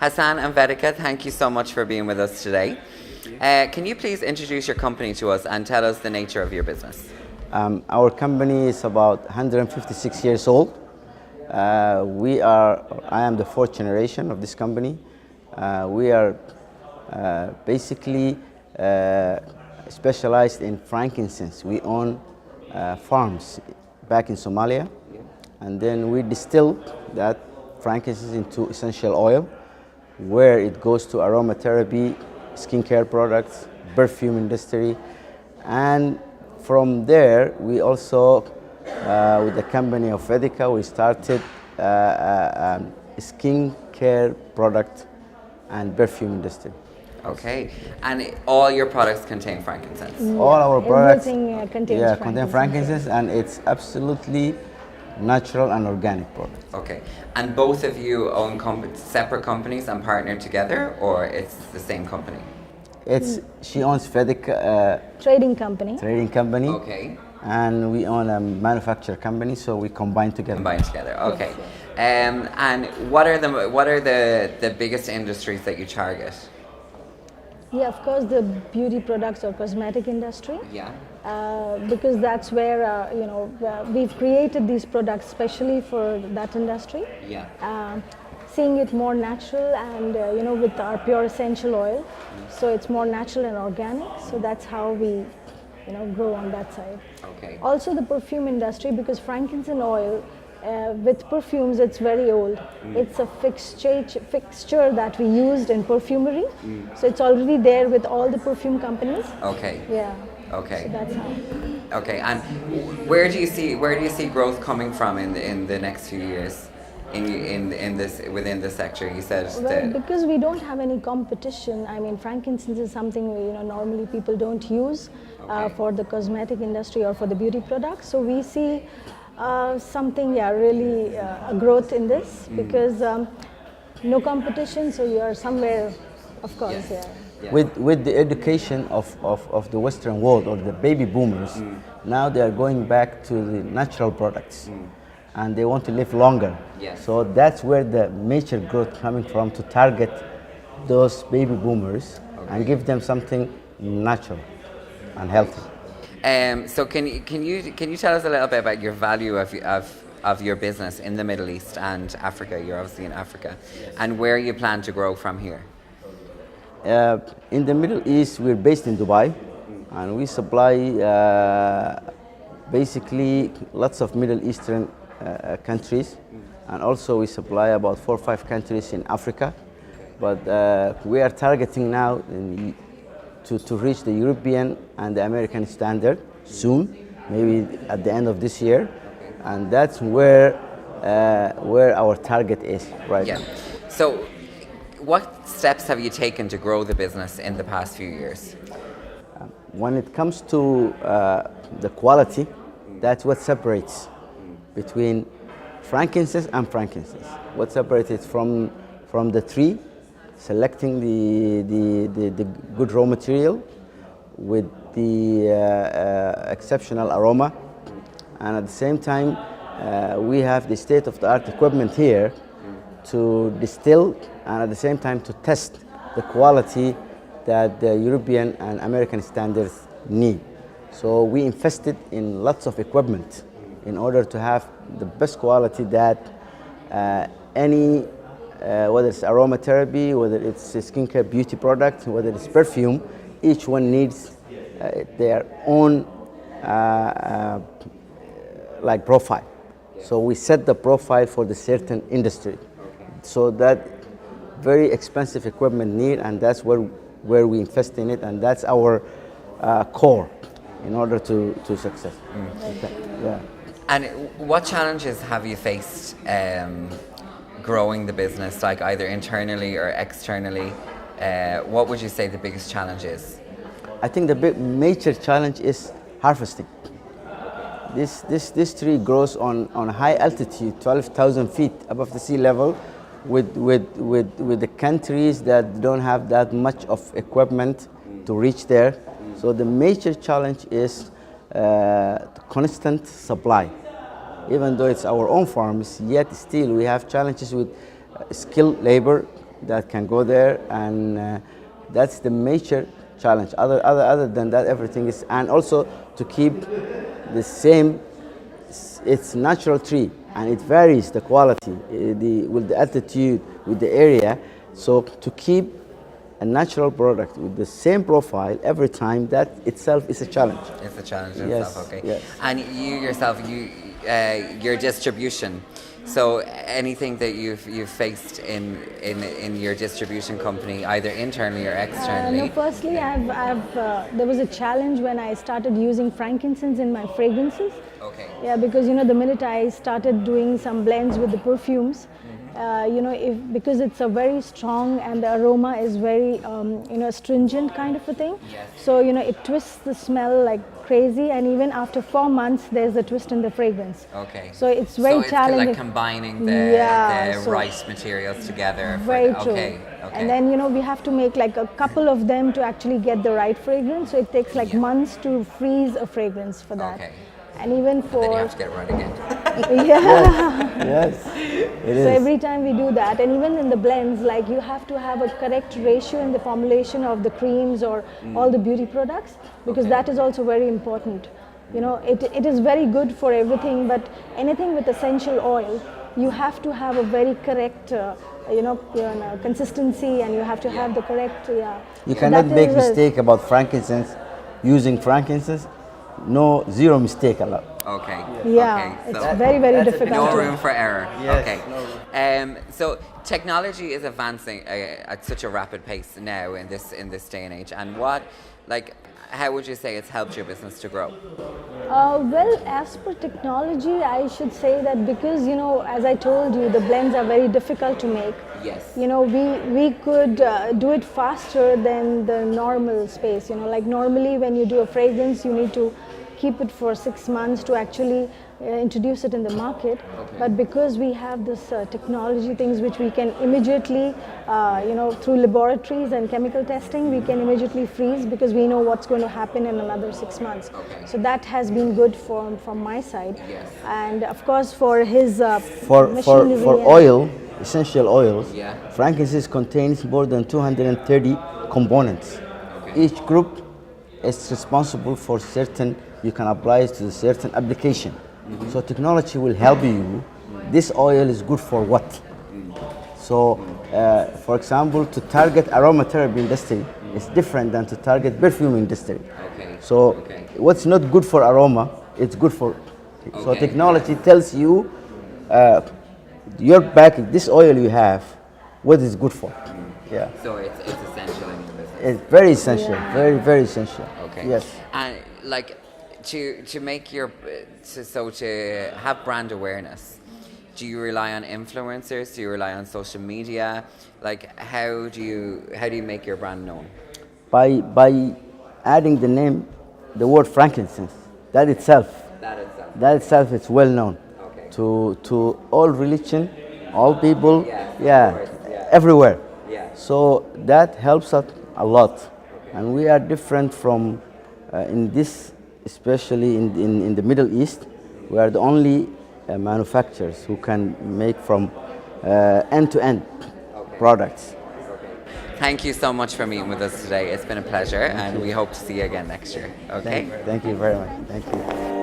Hassan and Vedika, thank you so much for being with us today. Can you please introduce your company to us and tell us the nature of your business? Our company is about 156 years old. I am the fourth generation of this company. We are basically specialized in frankincense. We own farms back in Somalia, and then we distill that frankincense into essential oil, where it goes to aromatherapy, skincare products, perfume industry, and from there we also, with the company of Vedika, we started skincare product and perfume industry. Okay, and all your products contain frankincense? All our products contain frankincense, and it's absolutely natural and organic product. Okay, and both of you own separate companies and partner together, or it's the same company? She owns Vedika trading company. Okay. And we own a manufacturer company, so we combine together. Okay. Yes. And what are the biggest industries that you target? Yeah, of course, the beauty products or cosmetic industry. Yeah. Because that's where we've created these products specially for that industry. Yeah. Seeing it more natural and with our pure essential oil, so it's more natural and organic. So that's how we grow on that side. Okay. Also the perfume industry, because frankincense oil with perfumes, it's very old. It's a fixture that we used in perfumery. So it's already there with all the perfume companies. Okay. Yeah. Okay. So that's how. Okay, and where do you see growth coming from in the next few years? Within this sector, you said. Well, because we don't have any competition. I mean, frankincense is something normally people don't use for the cosmetic industry or for the beauty products. So we see really a growth in this because no competition. So you are somewhere, of course. Yes. Yeah. With the education of the Western world or the baby boomers, now they are going back to the natural products. And they want to live longer. Yes. So that's where the major growth coming from, to target those baby boomers and give them something natural and healthy. So can you tell us a little bit about your value of your business in the Middle East and Africa? You're obviously in Africa, and where you plan to grow from here? In the Middle East, we're based in Dubai, and we supply basically lots of Middle Eastern countries, and also we supply about 4 or 5 countries in Africa, but we are targeting now to reach the European and the American standard soon, maybe at the end of this year, and that's where our target is right now. So what steps have you taken to grow the business in the past few years? When it comes to the quality, that's what separates between frankincense and frankincense. What separates it from the tree, selecting the good raw material with the exceptional aroma, and at the same time we have the state-of-the-art equipment here to distill and at the same time to test the quality that the European and American standards need. So we invested in lots of equipment in order to have the best quality that whether it's aromatherapy, whether it's a skincare beauty product, whether it's perfume, each one needs their own profile. So we set the profile for the certain industry. So that very expensive equipment need, and that's where we invest in it, and that's our core in order to success. Yeah. And what challenges have you faced growing the business, like either internally or externally? What would you say the biggest challenge is? I think the major challenge is harvesting. This tree grows on high altitude, 12,000 feet above the sea level, with the countries that don't have that much of equipment to reach there. So the major challenge is constant supply. Even though it's our own farms, yet still we have challenges with skilled labor, that can go there, and that's the major challenge. Other than that, everything is, and also to keep the same, it's natural tree, and it varies the quality with the altitude, with the area. So to keep a natural product with the same profile every time, that itself is a challenge. It's a challenge in Yes, itself, okay. yes. And you yourself, your distribution. So anything that you've faced in your distribution company, either internally or externally? No, firstly, there was a challenge when I started using frankincense in my fragrances. Okay. Yeah, because the minute I started doing some blends with the perfumes, because it's a very strong and the aroma is very astringent kind of a thing. Yes. So it twists the smell like crazy, and even after 4 months there's a twist in the fragrance. Okay. So it's very so challenging. Like combining the so right materials together. Very true. Okay. And then we have to make like a couple of them to actually get the right fragrance. So it takes like months to freeze a fragrance for that. Okay. And even Then for you have to get it right again. yeah. Yes, it is. So every time we do that, and even in the blends, like you have to have a correct ratio in the formulation of the creams or all the beauty products, because that is also very important. It is very good for everything, but anything with essential oil, you have to have a very correct, consistency, and you have to have the correct, You So cannot that make is mistake about frankincense. Using frankincense, zero mistake allowed. Okay. Yeah, Okay. it's So very, very that's a difficult. no room for error. Yes, Okay. no So technology is advancing at such a rapid pace now in this day and age. And how would you say it's helped your business to grow? Well, as per technology, I should say that because, as I told you, the blends are very difficult to make. Yes. We could do it faster than the normal space. Like normally when you do a fragrance, you need to keep it for 6 months to actually introduce it in the market. Okay. But because we have this technology things which we can immediately, through laboratories and chemical testing, we can immediately freeze because we know what's going to happen in another 6 months. Okay. So that has been good from my side. Yes. And of course for his For machinery and- oil, essential oils, Yeah. frankincense contains more than 230 components. Okay. Each group is responsible for certain, you can apply it to a certain application. So technology will help you. This oil is good for what? So, for example, to target aromatherapy industry is different than to target perfume industry. Okay. So, Okay. what's not good for aroma, it's good for. So Okay. technology tells you your package, this oil you have, what is good for. Yeah, So it's essential in your business. it's very essential, Yeah. very, very essential. Okay. Yes. And to make to have brand awareness, do you rely on influencers? Do you rely on social media? How do you make your brand known? By adding the name, the word frankincense, that itself, it's well known. Okay. To all religion, all people, Yes, of course, yeah. everywhere. Yeah. So that helps us a lot, and we are different from in this, especially in the Middle East. We are the only manufacturers who can make from end-to-end products. Thank you so much for meeting with us today. It's been a pleasure, and we hope to see you again next year. Okay. Thank you very much. Thank you.